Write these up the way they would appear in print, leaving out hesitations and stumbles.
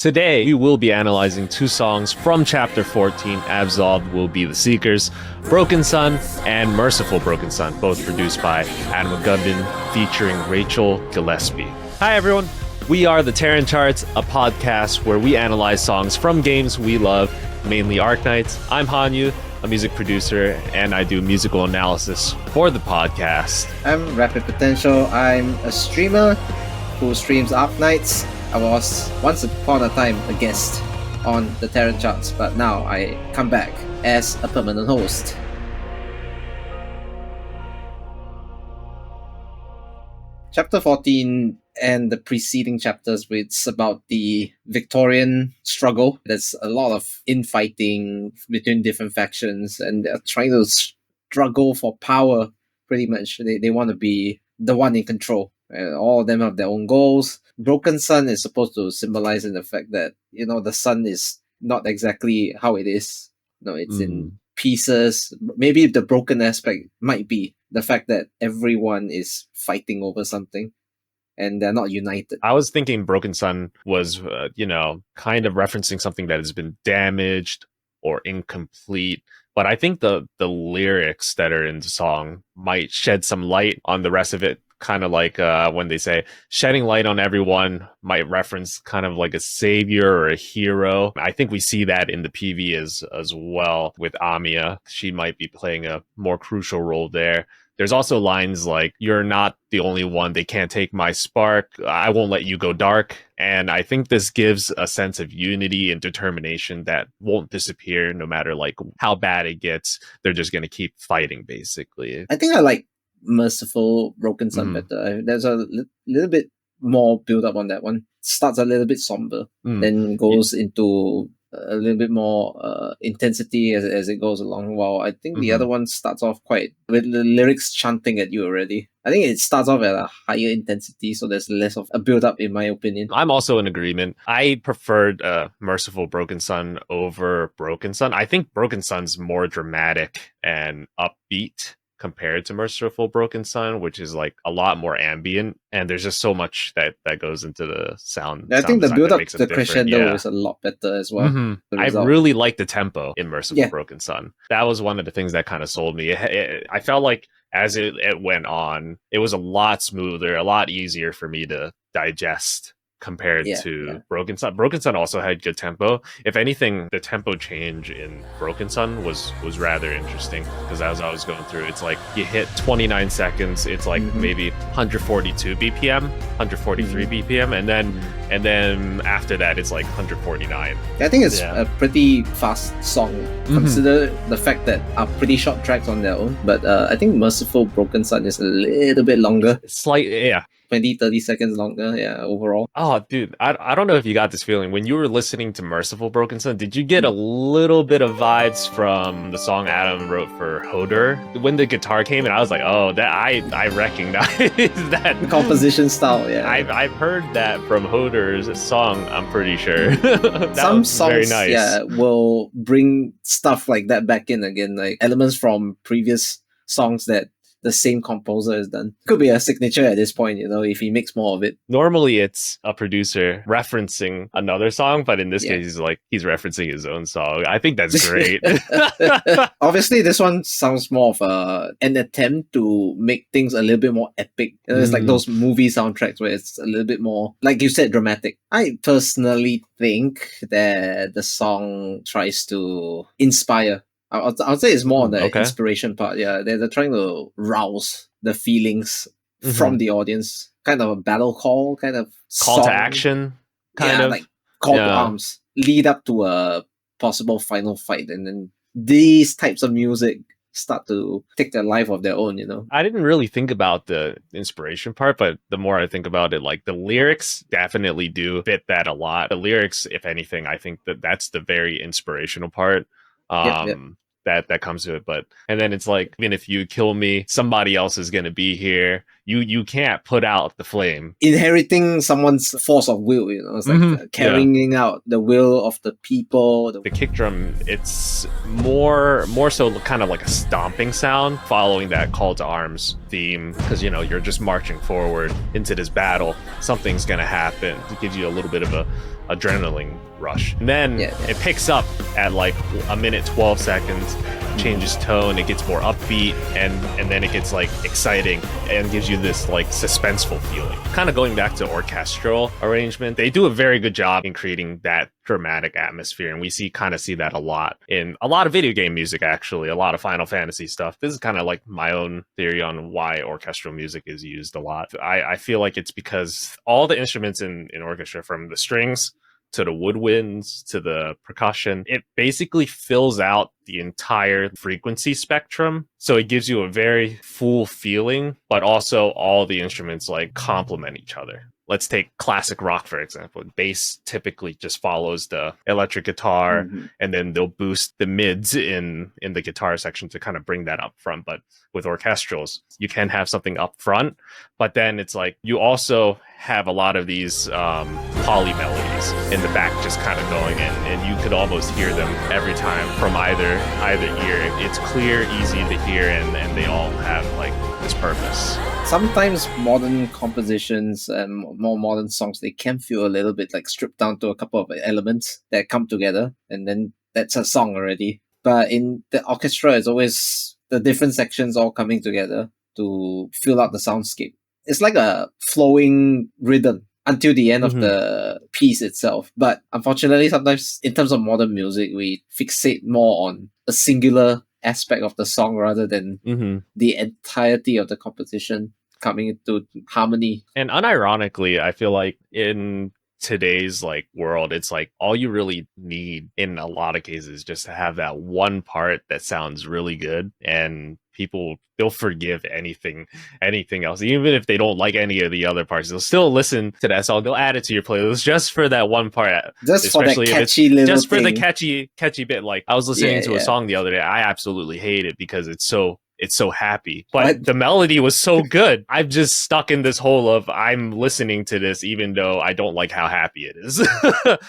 Today, we will be analyzing two songs from Chapter 14, Absolved Will Be the Seekers, Broken Sun and Merciful Broken Sun, both produced by Adam McGubbin, featuring Rachel Gillespie. Hi everyone, we are the Terran Charts, a podcast where we analyze songs from games we love, mainly Arknights. I'm Hanyu, a music producer, and I do musical analysis for the podcast. I'm Rapid Potential. I'm a streamer who streams Arknights. I was once upon a time a guest on the Terran Charts, but now I come back as a permanent host. Chapter 14 and the preceding chapters, it's about the Victorian struggle. There's a lot of infighting between different factions, and they're trying to struggle for power, pretty much. They want to be the one in control. All of them have their own goals. Broken Sun is supposed to symbolize in the fact that, the sun is not exactly how it is. It's in pieces. Maybe the broken aspect might be the fact that everyone is fighting over something and they're not united. I was thinking Broken Sun was, kind of referencing something that has been damaged or incomplete. But I think the lyrics that are in the song might shed some light on the rest of it. Kind of like when they say shedding light on everyone might reference kind of like a savior or a hero. I think we see that in the PV as well with Amiya. She might be playing a more crucial role there. There's also lines like, "You're not the only one. They can't take my spark. I won't let you go dark." And I think this gives a sense of unity and determination that won't disappear no matter like how bad it gets. They're just going to keep fighting, basically. I think I like Merciful Broken Sun better. There's a little bit more build up on that one. Starts a little bit somber, then goes into a little bit more intensity as it goes along. While I think the other one starts off quite with the lyrics chanting at you already. I think it starts off at a higher intensity, so there's less of a build up, in my opinion. I'm also in agreement. I preferred Merciful Broken Sun over Broken Sun. I think Broken Sun's more dramatic and upbeat compared to Merciful Broken Sun, which is like a lot more ambient, and there's just so much that goes into the sound. I think the build up to the crescendo is a lot better as well. I really like the tempo in Merciful Broken Sun. That was one of the things that kind of sold me. I felt like as it went on, it was a lot smoother, a lot easier for me to digest compared to Broken Sun. Broken Sun also had good tempo. If anything, the tempo change in Broken Sun was rather interesting, because as I was going through, it's like you hit 29 seconds, it's like maybe 142 BPM, 143 BPM, and then after that it's like 149. I think it's a pretty fast song. Consider the fact that are pretty short tracks on their own, but I think Merciful Broken Sun is a little bit longer. 20-30 seconds longer, overall. Oh, dude, I don't know if you got this feeling. When you were listening to Merciful Broken Sun, did you get a little bit of vibes from the song Adam wrote for Hodor? When the guitar came in, I was like, oh, that I recognize that. The composition style, I've heard that from Hodor's song, I'm pretty sure. Some songs, very nice. will bring stuff like that back in again, like elements from previous songs that the same composer has done. Could be a signature at this point, if he makes more of it. Normally it's a producer referencing another song, but in this case he's referencing his own song. I think that's great. Obviously this one sounds more of an attempt to make things a little bit more epic. It's like those movie soundtracks where it's a little bit more, like you said, dramatic. I personally think that the song tries to inspire. I would say it's more on the inspiration part. Yeah, they're trying to rouse the feelings from the audience. Kind of a battle call, kind of call to action, kind of like call to arms, lead up to a possible final fight, and then these types of music start to take their life of their own. I didn't really think about the inspiration part, but the more I think about it, like the lyrics definitely do fit that a lot. The lyrics, if anything, I think that's the very inspirational part. That comes to it, and then it's like, even if you kill me, somebody else is going to be here. you can't put out the flame. Inheriting someone's force of will, you know, it's like carrying out the will of the people. The kick drum, it's more so kind of like a stomping sound following that call to arms theme, because you know you're just marching forward into this battle. Something's gonna happen. It gives you a little bit of a adrenaline rush. And then it picks up at like a minute 12 seconds, changes tone, it gets more upbeat, and then it gets like exciting and gives you this like suspenseful feeling. Kind of going back to orchestral arrangement, they do a very good job in creating that dramatic atmosphere, and we kind of see that a lot in a lot of video game music, actually, a lot of Final Fantasy stuff. This is kind of like my own theory on why orchestral music is used a lot. I feel like it's because all the instruments in orchestra, from the strings to the woodwinds to the percussion, it basically fills out the entire frequency spectrum. So it gives you a very full feeling, but also all the instruments like complement each other. Let's take classic rock, for example. Bass typically just follows the electric guitar, and then they'll boost the mids in the guitar section to kind of bring that up front. But with orchestrals, you can have something up front, but then it's like you also have a lot of these poly melodies in the back just kind of going in, and you could almost hear them every time from either ear. It's clear, easy to hear, and they all have like this purpose. Sometimes modern compositions and more modern songs, they can feel a little bit like stripped down to a couple of elements that come together, and then that's a song already. But in the orchestra, it's always the different sections all coming together to fill out the soundscape. It's like a flowing rhythm until the end of the piece itself. But unfortunately, sometimes in terms of modern music, we fixate more on a singular aspect of the song rather than the entirety of the composition coming into harmony. And unironically, I feel like in today's like world, it's like all you really need in a lot of cases just to have that one part that sounds really good, and they'll forgive anything else. Even if they don't like any of the other parts, they'll still listen to that song. They'll add it to your playlist just for that one part. Just for that catchy little just thing. For the catchy bit. Like I was listening to a song the other day. I absolutely hate it because it's so happy, but the melody was so good. I've just stuck in this hole of I'm listening to this even though I don't like how happy it is.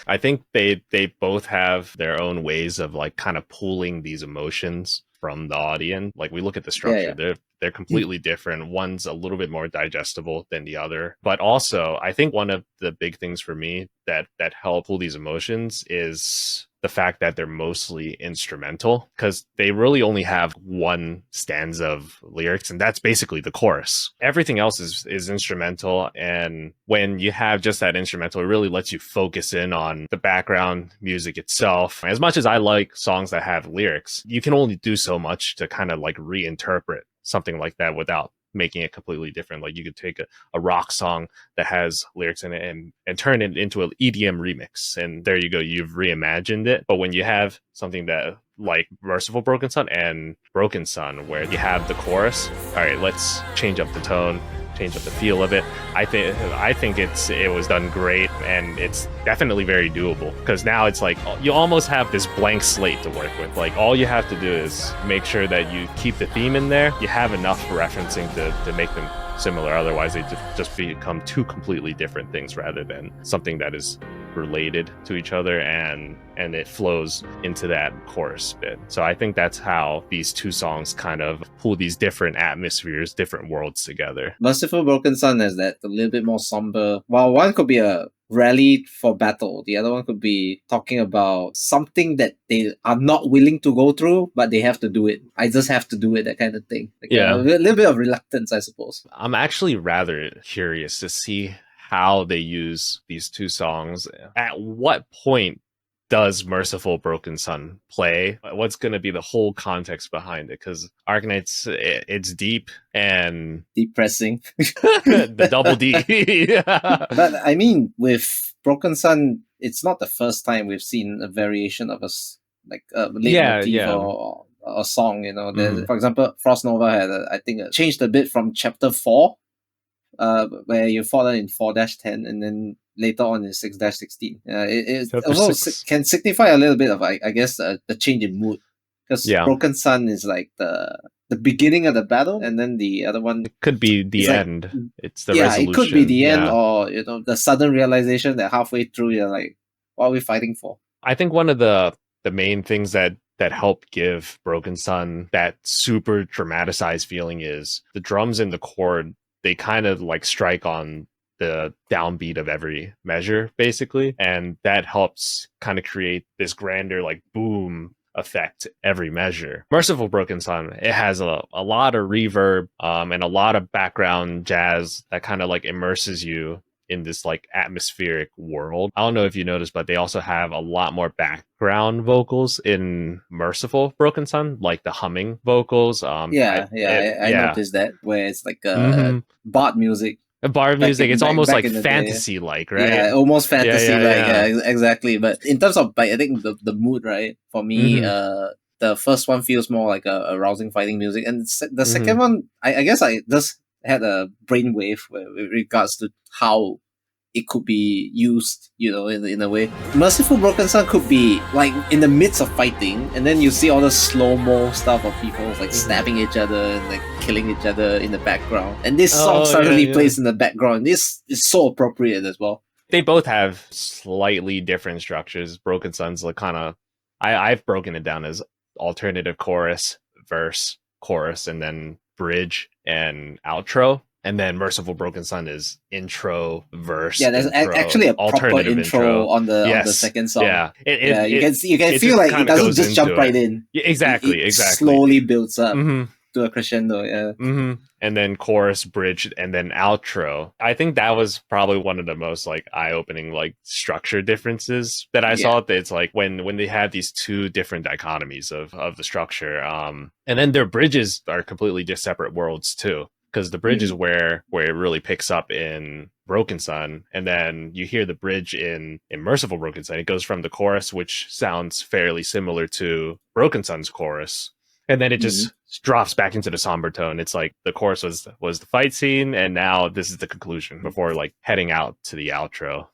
I think they both have their own ways of like kind of pulling these emotions from the audience. Like we look at the structure, they're completely different. One's a little bit more digestible than the other, but also I think one of the big things for me that help pull these emotions is the fact that they're mostly instrumental, because they really only have one stanza of lyrics, and that's basically the chorus. Everything else is instrumental, and when you have just that instrumental, it really lets you focus in on the background music itself. As much as I like songs that have lyrics, you can only do so much to kind of like reinterpret something like that without making it completely different. Like you could take a rock song that has lyrics in it and turn it into an EDM remix, and there you go, you've reimagined it. But when you have something that like Merciful Broken Sun and Broken Sun, where you have the chorus, all right, let's change up the tone, change up the feel of it. I think it was done great, and it's definitely very doable, because now it's like you almost have this blank slate to work with. Like all you have to do is make sure that you keep the theme in there. You have enough referencing to make them similar. Otherwise, they just become two completely different things rather than something that is related to each other, and it flows into that chorus bit. So I think that's how these two songs kind of pull these different atmospheres, different worlds together. Merciful Broken Sun has that a little bit more somber. While one could be a rally for battle, the other one could be talking about something that they are not willing to go through, but they have to do it. I just have to do it, that kind of thing. Like a little bit of reluctance, I suppose. I'm actually rather curious to see how they use these two songs. At what point does Merciful Broken Sun play? What's going to be the whole context behind it? Because Arknights, it's deep and depressing. The double D. But I mean, with Broken Sun, it's not the first time we've seen a variation of a leitmotif or a song. You know, for example, Frost Nova had I think changed a bit from chapter 4. Where you fall in 4-10 and then later on in 6-16. It also can signify a little bit of, I guess, the change in mood. Because Broken Sun is like the the beginning of the battle, and then the other one It could be the it's like, end. It's the yeah, resolution. it could be the end, Yeah. or the sudden realization that halfway through you're like, what are we fighting for? I think one of the main things that help give Broken Sun that super dramatized feeling is the drums and the chord. They kind of like strike on the downbeat of every measure, basically, and that helps kind of create this grander like boom effect every measure. Merciful Broken Sun, it has a lot of reverb and a lot of background jazz that kind of like immerses you in this like atmospheric world. I don't know if you noticed, but they also have a lot more background vocals in Merciful Broken Sun, like the humming vocals. I noticed that, where it's like Mhm. bard music. Bar music, it's almost Back like in the day. fantasy like, right? Yeah, almost fantasy like. Yeah. Exactly. But in terms of like, I think the mood, right? For me, Mhm. the first one feels more like a rousing fighting music, and the second Mhm. one, I guess I just had a brainwave with regards to how it could be used, in a way. Merciful Broken Sun could be like in the midst of fighting, and then you see all the slow-mo stuff of people like stabbing each other and like killing each other in the background. And this song suddenly plays in the background. This is so appropriate as well. They both have slightly different structures. Broken Sun's like kind of, I've broken it down as alternative chorus, verse, chorus, and then bridge and outro. And then Merciful Broken Sun is intro, verse, Yeah, there's intro, actually a proper alternative intro on the Yes. second song. Yeah, you can feel like it doesn't just jump right in. Yeah, exactly. It slowly builds up Mhm. to a crescendo. Yeah. And then chorus, bridge, and then outro. I think that was probably one of the most like eye-opening like structure differences that I saw. That it's like when they have these two different dichotomies of the structure, and then their bridges are completely just separate worlds too. Because the bridge is where it really picks up in Broken Sun, and then you hear the bridge in Merciful Broken Sun. It goes from the chorus, which sounds fairly similar to Broken Sun's chorus, and then it just drops back into the somber tone. It's like the chorus was the fight scene, and now this is the conclusion before like heading out to the outro.